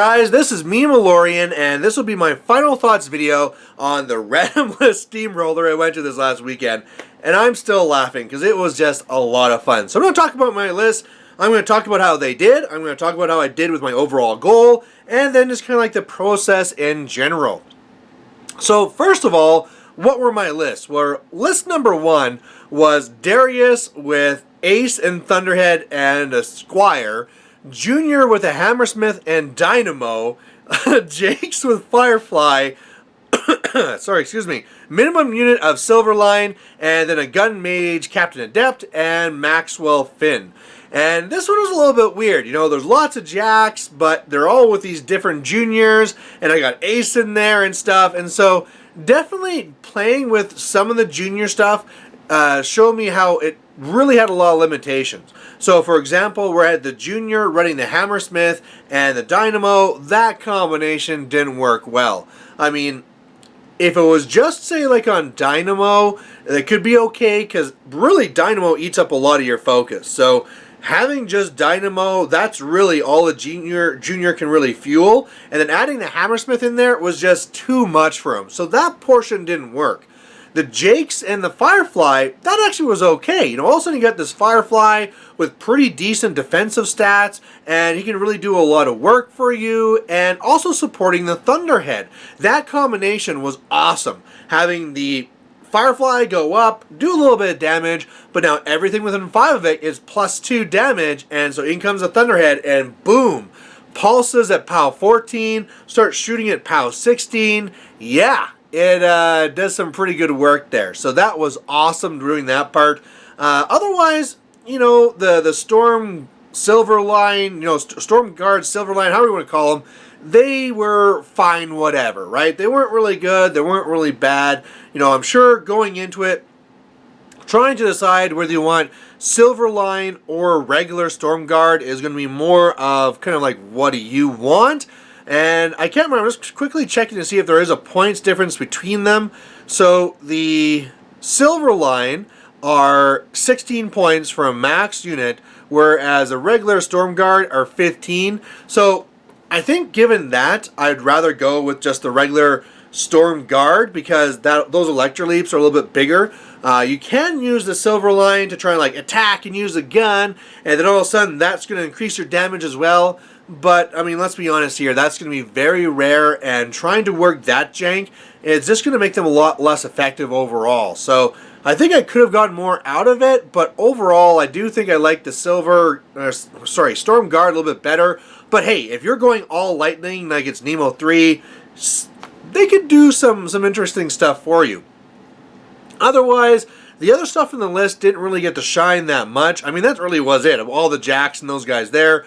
guys? This is me, Malorian, and this will be my final thoughts video on the random list Steamroller I went to this last weekend. And I'm still laughing because it was just a lot of fun. So I'm going to talk about my list. I'm going to talk about how they did. I'm going to talk about how I did with my overall goal. And then just kind of like the process in general. So first of all, what were my lists? Well, list number one was Darius with Ace and Thunderhead and a Squire. Junior with a Hammersmith and Dynamo, Jakes with Firefly, minimum unit of Silverline, and then a Gun Mage, Captain Adept, and Maxwell Finn. And this one was a little bit weird. You know, there's lots of Jacks, but they're all with these different juniors, and I got Ace in there and stuff, and so definitely playing with some of the junior stuff showed me how it really had a lot of limitations. So for example, we're at the junior running the Hammersmith and the Dynamo. That combination didn't work well. I mean, if it was just say like on Dynamo, it could be okay because really Dynamo eats up a lot of your focus. So having just Dynamo, that's really all a junior can really fuel. And then adding the Hammersmith in there was just too much for him. So that portion didn't work. The Jakes and the Firefly, that actually was okay. You know, all of a sudden you got this Firefly with pretty decent defensive stats, and he can really do a lot of work for you, and also supporting the Thunderhead. That combination was awesome. Having the Firefly go up, do a little bit of damage, but now everything within 5 of it is +2 damage, and so in comes the Thunderhead, and boom! Pulses at POW 14, start shooting at POW 16, yeah! It does some pretty good work there. So that was awesome doing that part. Otherwise, you know, the Storm Silverline, you know, Storm Guard Silverline, however you want to call them, they were fine whatever, right? They weren't really good. They weren't really bad. You know, I'm sure going into it, trying to decide whether you want Silverline or regular Storm Guard is going to be more of kind of like, what do you want? And I can't remember, I'm just quickly checking to see if there is a points difference between them. So the Silverline are 16 points for a max unit, whereas a regular Storm Guard are 15. So I think given that, I'd rather go with just the regular Storm Guard because those Electro Leaps are a little bit bigger. You can use the Silverline to try and like attack and use a gun, and then all of a sudden that's going to increase your damage as well. But, I mean, let's be honest here, that's going to be very rare, and trying to work that jank is just going to make them a lot less effective overall. So, I think I could have gotten more out of it, but overall, I do think I like the Storm Guard a little bit better. But hey, if you're going all lightning like it's Nemo 3, they could do some interesting stuff for you. Otherwise, the other stuff in the list didn't really get to shine that much. I mean, that really was it. Of all the Jacks and those guys there,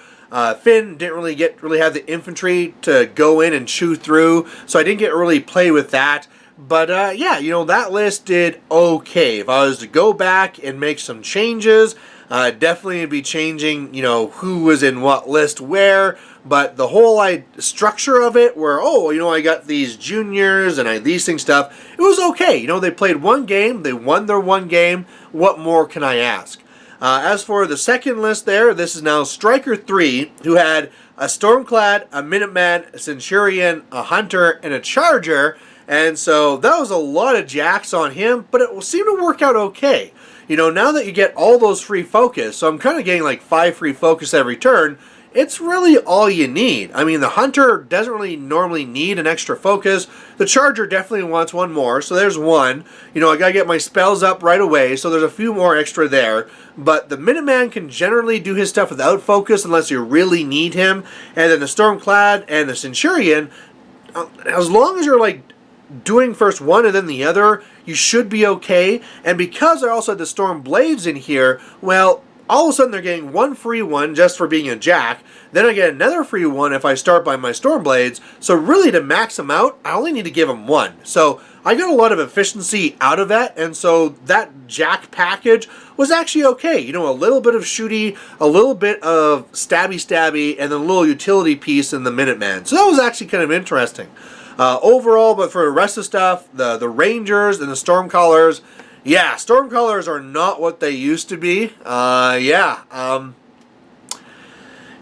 Finn didn't really have the infantry to go in and chew through, so I didn't get to really play with that. But yeah, you know, that list did okay. If I was to go back and make some changes, definitely be changing, you know, who was in what list where. But the whole structure of it, where, oh, you know, I got these juniors and these things stuff, it was okay. You know, they played one game, they won their one game. What more can I ask? As for the second list there, this is now Striker 3, who had a Stormclad, a Minuteman, a Centurion, a Hunter, and a Charger. And so that was a lot of Jacks on him, but it seemed to work out okay. You know, now that you get all those free focus, so I'm kind of getting like 5 free focus every turn, it's really all you need. I mean, the Hunter doesn't really normally need an extra focus. The Charger definitely wants one more, so there's one. You know, I gotta get my spells up right away, so there's a few more extra there. But the Minuteman can generally do his stuff without focus unless you really need him. And then the Stormclad and the Centurion, as long as you're like doing first one and then the other, you should be okay. And because I also had the Storm Blades in here, well, all of a sudden they're getting one free one just for being a Jack. Then I get another free one if I start by my Storm Blades. So really to max them out, I only need to give them one. So I got a lot of efficiency out of that, and so that Jack package was actually okay. You know, a little bit of shooty, a little bit of stabby, and then a little utility piece in the Minuteman. So that was actually kind of interesting. Overall, but for the rest of the stuff, the Rangers and the Stormcallers, yeah, Stormcallers are not what they used to be.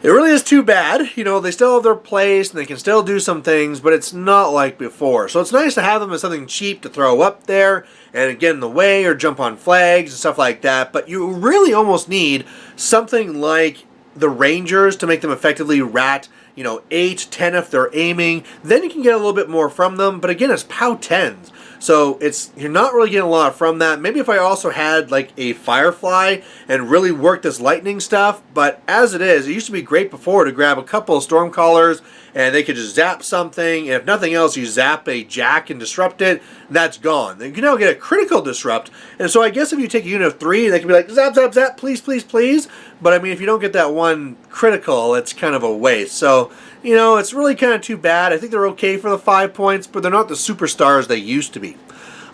It really is too bad. You know, they still have their place and they can still do some things, but it's not like before. So it's nice to have them as something cheap to throw up there and get in the way or jump on flags and stuff like that. But you really almost need something like the Rangers to make them effectively rat, 8, 10 if they're aiming. Then you can get a little bit more from them. But again, it's POW 10s. So you're not really getting a lot from that. Maybe if I also had like a Firefly and really worked this lightning stuff, but as it is, it used to be great before to grab a couple of Stormcallers and they could just zap something. And if nothing else, you zap a Jack and disrupt it, that's gone. Then you can now get a critical disrupt. And so I guess if you take a unit of 3, they can be like, zap, zap, zap, please, please, please. But I mean, if you don't get that one critical, it's kind of a waste. So, it's really kind of too bad. I think they're okay for the 5 points, but they're not the superstars they used to be.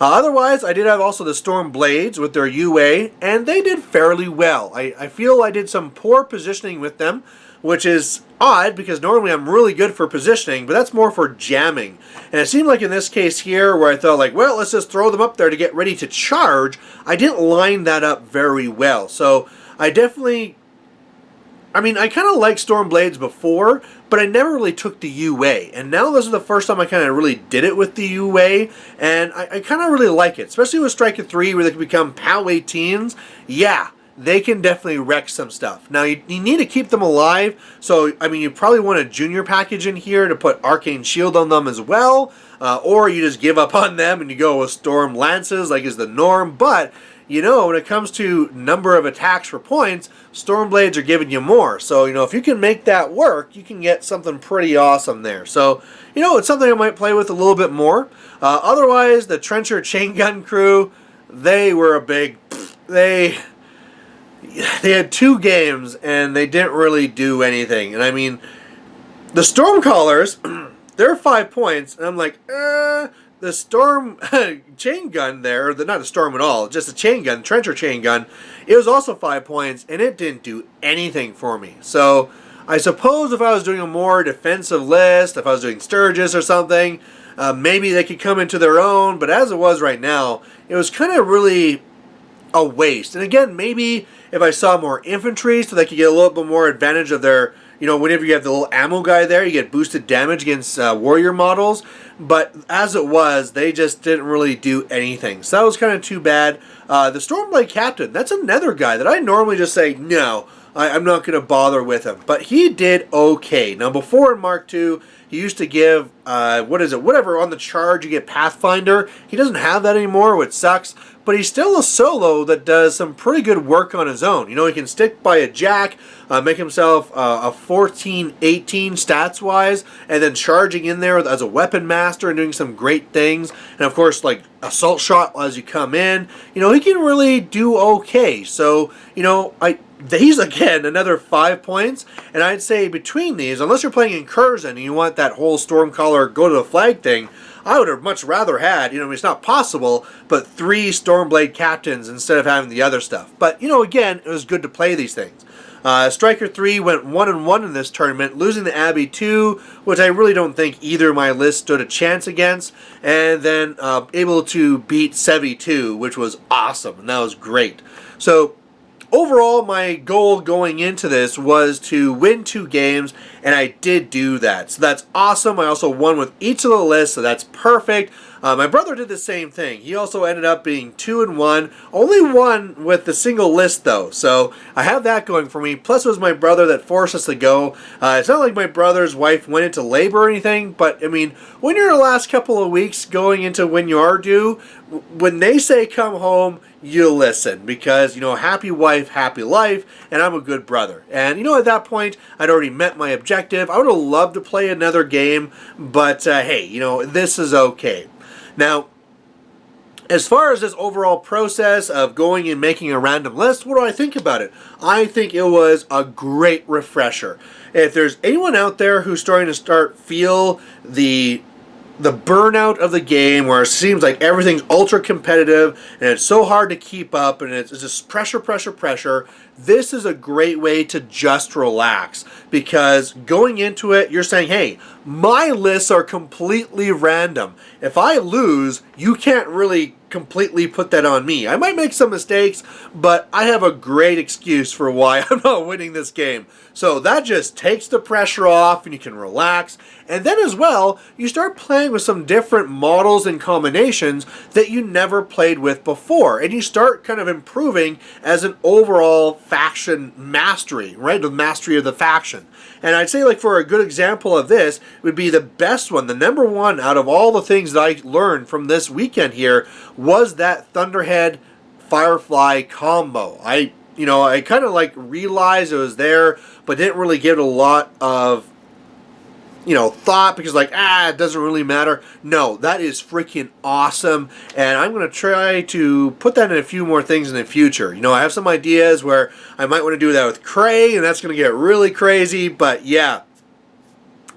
Otherwise, I did have also the Storm Blades with their UA, and they did fairly well. I feel I did some poor positioning with them, which is odd because normally I'm really good for positioning, but that's more for jamming. And it seemed like in this case here where I thought like, well, let's just throw them up there to get ready to charge, I didn't line that up very well. So I kind of liked Storm Blades before, but I never really took the UA. And now this is the first time I kind of really did it with the UA, and I kind of really like it. Especially with Striker 3 where they can become POW 18s. Yeah, they can definitely wreck some stuff. Now, you need to keep them alive, so, you probably want a junior package in here to put Arcane Shield on them as well, or you just give up on them and you go with Storm Lances like is the norm, but when it comes to number of attacks for points, Stormblades are giving you more. So, if you can make that work, you can get something pretty awesome there. So, it's something I might play with a little bit more. Otherwise, the Trencher Chain Gun crew, they were a big... They had 2 games, and they didn't really do anything. And the Stormcallers, they're 5 points, and I'm like, the Storm chain gun there, not a Storm at all, just a chain gun, Trencher chain gun, it was also 5 points, and it didn't do anything for me. So I suppose if I was doing a more defensive list, if I was doing Sturgis or something, maybe they could come into their own, but as it was right now, it was kind of really a waste. And again, maybe if I saw more infantry so they could get a little bit more advantage of their, whenever you have the little ammo guy there, you get boosted damage against warrior models. But as it was, they just didn't really do anything. So that was kind of too bad. The Stormblade Captain, that's another guy that I normally just say, no, I'm not going to bother with him. But he did okay. Now, before in Mark II, he used to give, whatever, on the charge you get Pathfinder. He doesn't have that anymore, which sucks. But he's still a solo that does some pretty good work on his own. He can stick by a Jack, make himself a 14-18 stats-wise, and then charging in there as a weapon master and doing some great things. And of course, like assault shot as you come in. He can really do okay. So, he's again another 5 points, and I'd say between these, unless you're playing Incursion and you want that whole Stormcaller go to the flag thing, I would have much rather had, it's not possible, but 3 Stormblade Captains instead of having the other stuff. But, again, it was good to play these things. Striker 3 went 1-1 in this tournament, losing the Abbey 2, which I really don't think either of my lists stood a chance against, and then able to beat Sevi 2, which was awesome, and that was great. So, overall, my goal going into this was to win 2 games, and I did do that. So that's awesome. I also won with each of the lists, so that's perfect. My brother did the same thing. He also ended up being 2-1. Only won with the single list, though. So I have that going for me. Plus, it was my brother that forced us to go. It's not like my brother's wife went into labor or anything, but, when you're in the last couple of weeks going into when you are due, when they say come home, you listen because, happy wife, happy life, and I'm a good brother. And, at that point, I'd already met my objective. I would have loved to play another game, but, hey, this is okay. Now, as far as this overall process of going and making a random list, what do I think about it? I think it was a great refresher. If there's anyone out there who's starting to feel the burnout of the game where it seems like everything's ultra competitive and it's so hard to keep up and it's just pressure, this is a great way to just relax, because going into it, you're saying, hey, my lists are completely random. If I lose, you can't really completely put that on me. I might make some mistakes, but I have a great excuse for why I'm not winning this game. So that just takes the pressure off and you can relax. And then as well, you start playing with some different models and combinations that you never played with before. And you start kind of improving as an overall faction mastery, right? The mastery of the faction. And I'd say, like, for a good example of this would be the best one, the number one out of all the things that I learned from this weekend here was that Thunderhead Firefly combo. I kind of like realized it was there, but didn't really give it a lot of thought, because like, it doesn't really matter. No, that is freaking awesome, and I'm going to try to put that in a few more things in the future. I have some ideas where I might want to do that with Cray, and that's going to get really crazy, but yeah,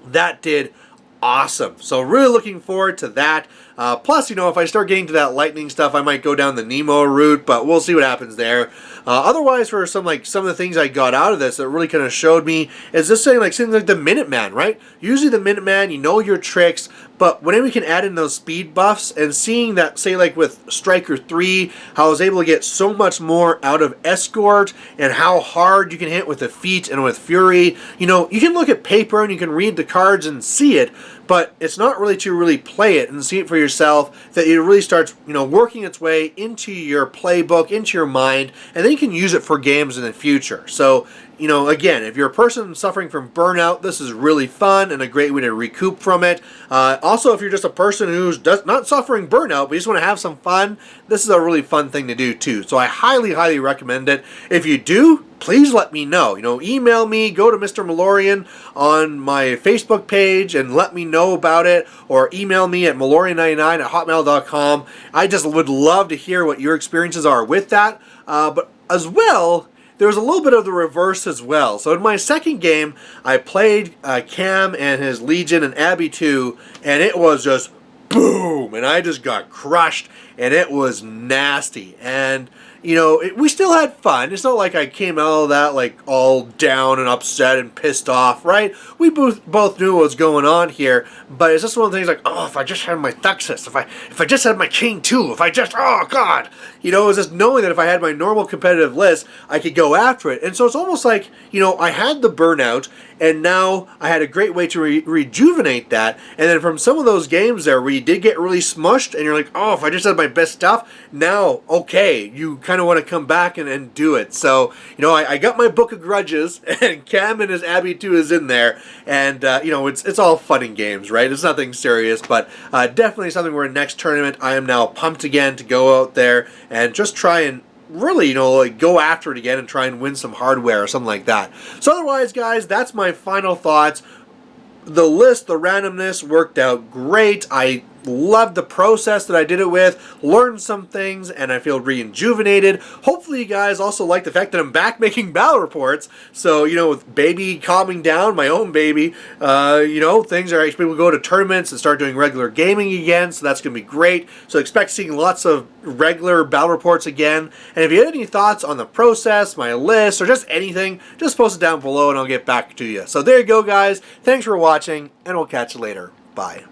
that did awesome. So really looking forward to that. Plus, if I start getting to that lightning stuff, I might go down the Nemo route, but we'll see what happens there. Otherwise, for some of the things I got out of this that really kind of showed me is this thing, like something like the Minuteman, right? Usually the Minuteman, you know your tricks, but whenever you can add in those speed buffs, and seeing that, say like with Striker 3, how I was able to get so much more out of Escort, and how hard you can hit with the feet and with Fury. You can look at paper and you can read the cards and see it, but it's not really to really play it and see it for yourself that it really starts, working its way into your playbook, into your mind, and then you can use it for games in the future. So, again, if you're a person suffering from burnout, this is really fun and a great way to recoup from it. Also, if you're just a person who's not suffering burnout, but you just want to have some fun, this is a really fun thing to do too. So I highly, highly recommend it. If you do, please let me know. Email me, go to Mr. Malorian on my Facebook page and let me know about it, or email me at malorian99@hotmail.com. I just would love to hear what your experiences are with that. But as well, there was a little bit of the reverse as well. So in my second game, I played Cam and his Legion and Abby 2, and it was just boom, and I just got crushed, and it was nasty. And we still had fun. It's not like I came out of that like all down and upset and pissed off, right? We both knew what was going on here, but it's just one of the things like, oh, if I just had my Thuxus, if I just had my King 2, oh God, it was just knowing that if I had my normal competitive list, I could go after it. And so it's almost like, I had the burnout, and now I had a great way to rejuvenate that. And then from some of those games there where you did get really smushed, and you're like, oh, if I just had my best stuff, now, okay, you kind of want to come back and do it. So, I got my book of grudges, and Cam and his Abby 2 is in there, and, it's all fun and games, right? It's nothing serious, but definitely something where next tournament I am now pumped again to go out there and just try and really, go after it again and try and win some hardware or something like that. So otherwise, guys, that's my final thoughts. The list, the randomness worked out great. I loved the process that I did it with, learned some things, and I feel rejuvenated. Hopefully you guys also like the fact that I'm back making battle reports. So, with baby calming down, my own baby, things are actually able to go to tournaments and start doing regular gaming again, so that's going to be great. So expect seeing lots of regular battle reports again. And if you have any thoughts on the process, my list, or just anything, just post it down below and I'll get back to you. So there you go, guys. Thanks for watching, and we'll catch you later. Bye.